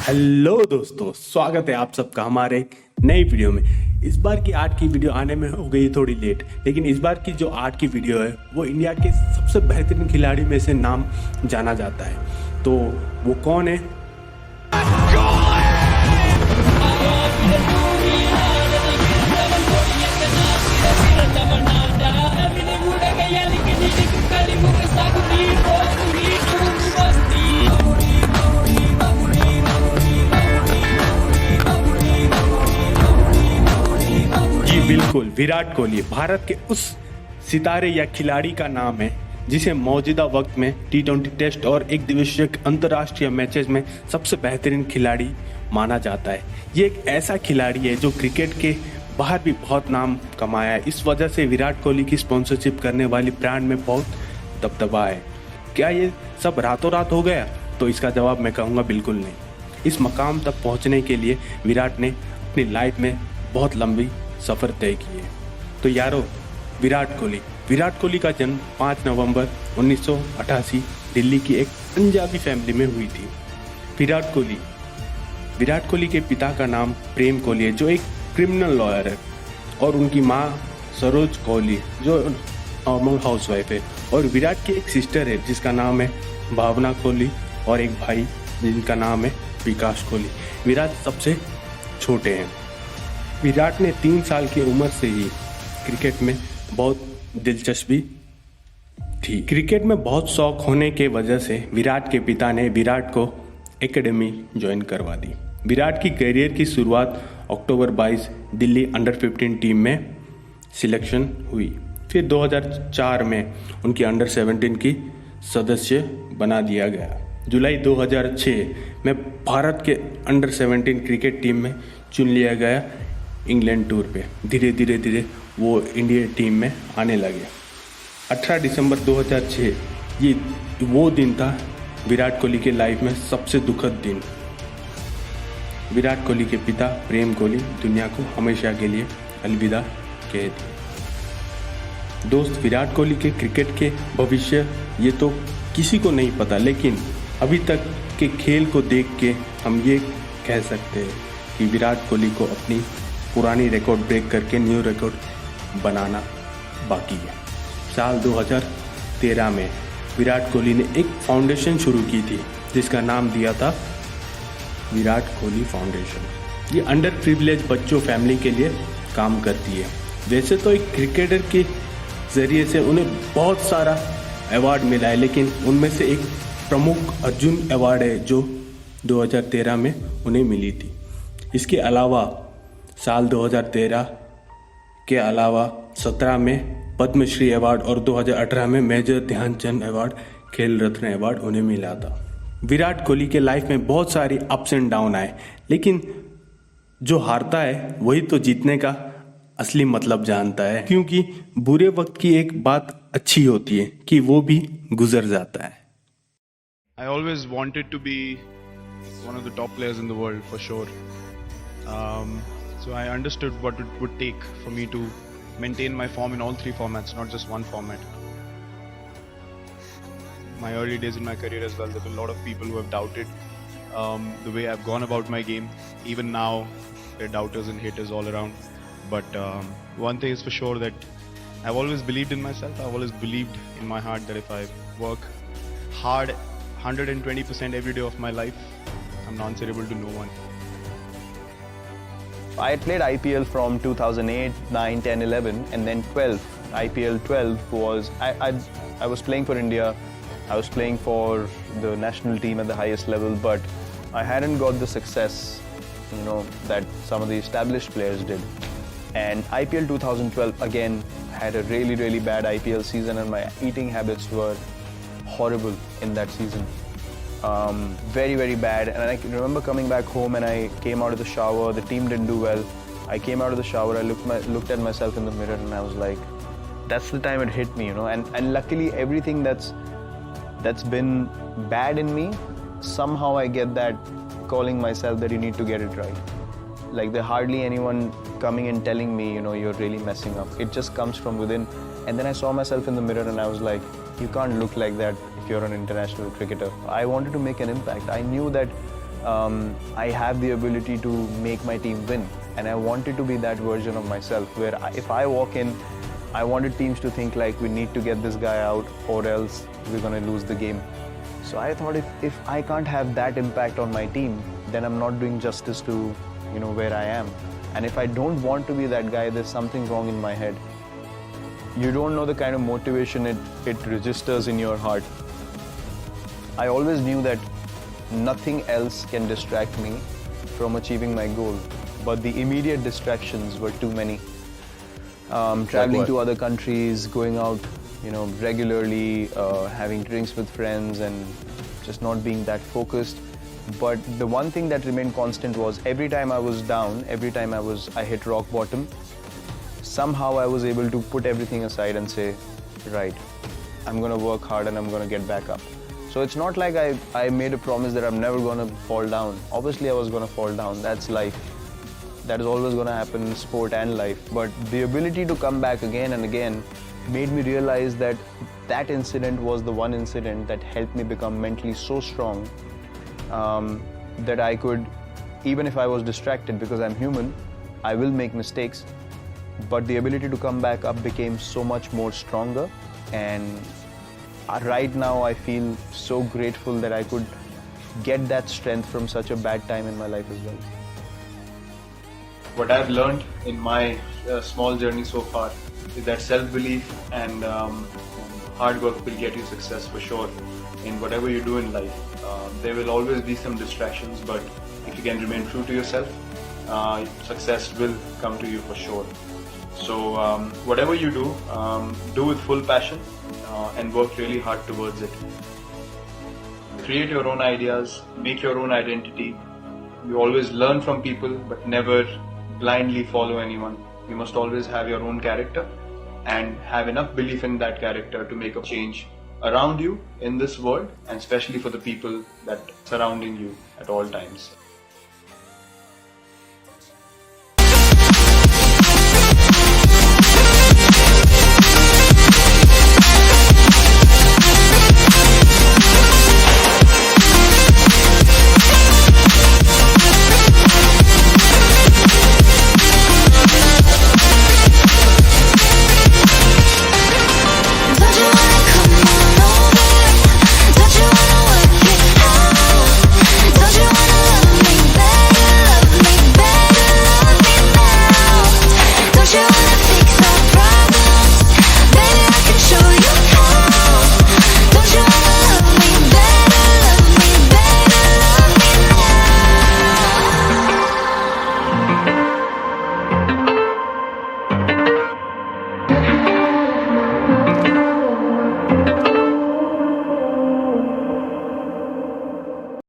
Hello दोस्तों, स्वागत है आप सबका हमारे एक नई वीडियो में। इस बार की आर्ट की वीडियो आने में हो गई थोड़ी लेट, लेकिन इस बार की जो आर्ट की वीडियो है वो इंडिया के सबसे बेहतरीन खिलाड़ी में से नाम जाना जाता है। तो वो कौन है? जी बिल्कुल, विराट कोहली भारत के उस सितारे या खिलाड़ी का नाम है जिसे मौजूदा वक्त में टी20 टेस्ट और एक दिवसीय अंतर्राष्ट्रीय मैचेस में सबसे बेहतरीन खिलाड़ी माना जाता है। ये एक ऐसा खिलाड़ी है जो क्रिकेट के बाहर भी बहुत नाम कमाया है। इस वजह से विराट कोहली की स्पॉन्सरशिप करने वाली ब्रांड में बहुत दबदबा है। क्या ये सब रातों रात हो गया? तो इसका जवाब मैं कहूँगा बिल्कुल नहीं। इस मकाम तक पहुँचने के लिए विराट ने अपनी लाइफ में बहुत लंबी सफ़र तय किए। तो यारो, विराट कोहली का जन्म 5 नवंबर 1988 दिल्ली की एक पंजाबी फैमिली में हुई थी। विराट कोहली के पिता का नाम प्रेम कोहली है जो एक क्रिमिनल लॉयर है, और उनकी माँ सरोज कोहली जो नॉर्मल हाउसवाइफ है। और विराट की एक सिस्टर है जिसका नाम है भावना कोहली, और एक भाई जिनका नाम है विकास कोहली। विराट सबसे छोटे हैं। विराट ने 3 साल की उम्र से ही क्रिकेट में बहुत दिलचस्पी थी। क्रिकेट में बहुत शौक होने के वजह से विराट के पिता ने विराट को एकेडमी ज्वाइन करवा दी। विराट की करियर की शुरुआत अक्टूबर 22 दिल्ली अंडर-15 टीम में सिलेक्शन हुई। फिर 2004 में उनकी अंडर-17 की सदस्य बना दिया गया। जुलाई 2006 में भारत के अंडर-17 क्रिकेट टीम में चुन लिया गया। इंग्लैंड टूर पे धीरे धीरे वो इंडिया टीम में आने लगे। 18 दिसंबर 2006 ये वो दिन था विराट कोहली के लाइफ में सबसे दुखद दिन। विराट कोहली के पिता प्रेम कोहली दुनिया को हमेशा के लिए अलविदा कह दिए। दोस्त, विराट कोहली के क्रिकेट के भविष्य ये तो किसी को नहीं पता, लेकिन अभी तक के खेल को देख के हम ये कह सकते हैं कि विराट कोहली को अपनी पुरानी रिकॉर्ड ब्रेक करके न्यू रिकॉर्ड बनाना बाकी है। साल 2013 में विराट कोहली ने एक फाउंडेशन शुरू की थी जिसका नाम दिया था विराट कोहली फाउंडेशन। ये अंडर प्रिविलेज बच्चों फैमिली के लिए काम करती है। वैसे तो एक क्रिकेटर के ज़रिए से उन्हें बहुत सारा अवार्ड मिला है, लेकिन उनमें से एक प्रमुख अर्जुन अवार्ड है जो 2013 में उन्हें मिली थी। इसके अलावा साल 2013 के अलावा 17 में पद्मश्री अवार्ड और 2018 में मेजर ध्यानचंद अवार्ड, खेल रत्न अवार्ड उन्हें मिला था। विराट कोहली के लाइफ में बहुत सारी अप्स एंड डाउन आए, लेकिन जो हारता है वही तो जीतने का असली मतलब जानता है, क्योंकि बुरे वक्त की एक बात अच्छी होती है कि वो भी गुजर जाता है। I always wanted to be one of the top players in the world for sure. So I understood what it would take for me to maintain my form in all 3 formats, not just one format. My early days in my career as well, there's a lot of people who have doubted the way I've gone about my game. Even now, there are doubters and haters all around. But one thing is for sure, that I've always believed in myself. I've always believed in my heart that if I work hard 120% every day of my life, I'm not answerable to no one. I had played IPL from 2008, 9, 10, 11 and then 12. IPL 12 was, I was playing for India. I was playing for the national team at the highest level, but I hadn't got the success, that some of the established players did. And IPL 2012 again had a really, really bad IPL season, and my eating habits were horrible in that season. Very, very bad. And I can remember coming back home and I came out of the shower. The team didn't do well. I came out of the shower. I looked at myself in the mirror and I was like, that's the time it hit me, And luckily, everything that's been bad in me, somehow I get that calling myself that you need to get it right. Like there's hardly anyone coming and telling me, you're really messing up. It just comes from within. And then I saw myself in the mirror and I was like, you can't look like that if you're an international cricketer. I wanted to make an impact. I knew that I have the ability to make my team win. And I wanted to be that version of myself where if I walk in, I wanted teams to think like we need to get this guy out or else we're going to lose the game. So I thought if I can't have that impact on my team, then I'm not doing justice to, where I am. And if I don't want to be that guy, there's something wrong in my head. You don't know the kind of motivation it registers in your heart. I always knew that nothing else can distract me from achieving my goal, but the immediate distractions were too many. Traveling to other countries, going out, regularly, having drinks with friends, and just not being that focused. But the one thing that remained constant was every time I was down, every time I hit rock bottom, somehow I was able to put everything aside and say, right, I'm going to work hard and I'm going to get back up. So it's not like I made a promise that I'm never going to fall down. Obviously I was going to fall down, that's life. That is always going to happen in sport and life. But the ability to come back again and again made me realize that that incident was the one incident that helped me become mentally so strong that I could, even if I was distracted, because I'm human, I will make mistakes, but the ability to come back up became so much more stronger. And right now I feel so grateful that I could get that strength from such a bad time in my life as well. What I've learned in my small journey so far is that self-belief and hard work will get you success for sure in whatever you do in life. There will always be some distractions, but if you can remain true to yourself, success will come to you for sure. So whatever you do, do with full passion and work really hard towards it. Create your own ideas, make your own identity. You always learn from people, but never blindly follow anyone. You must always have your own character and have enough belief in that character to make a change around you in this world, and especially for the people that surrounding you at all times.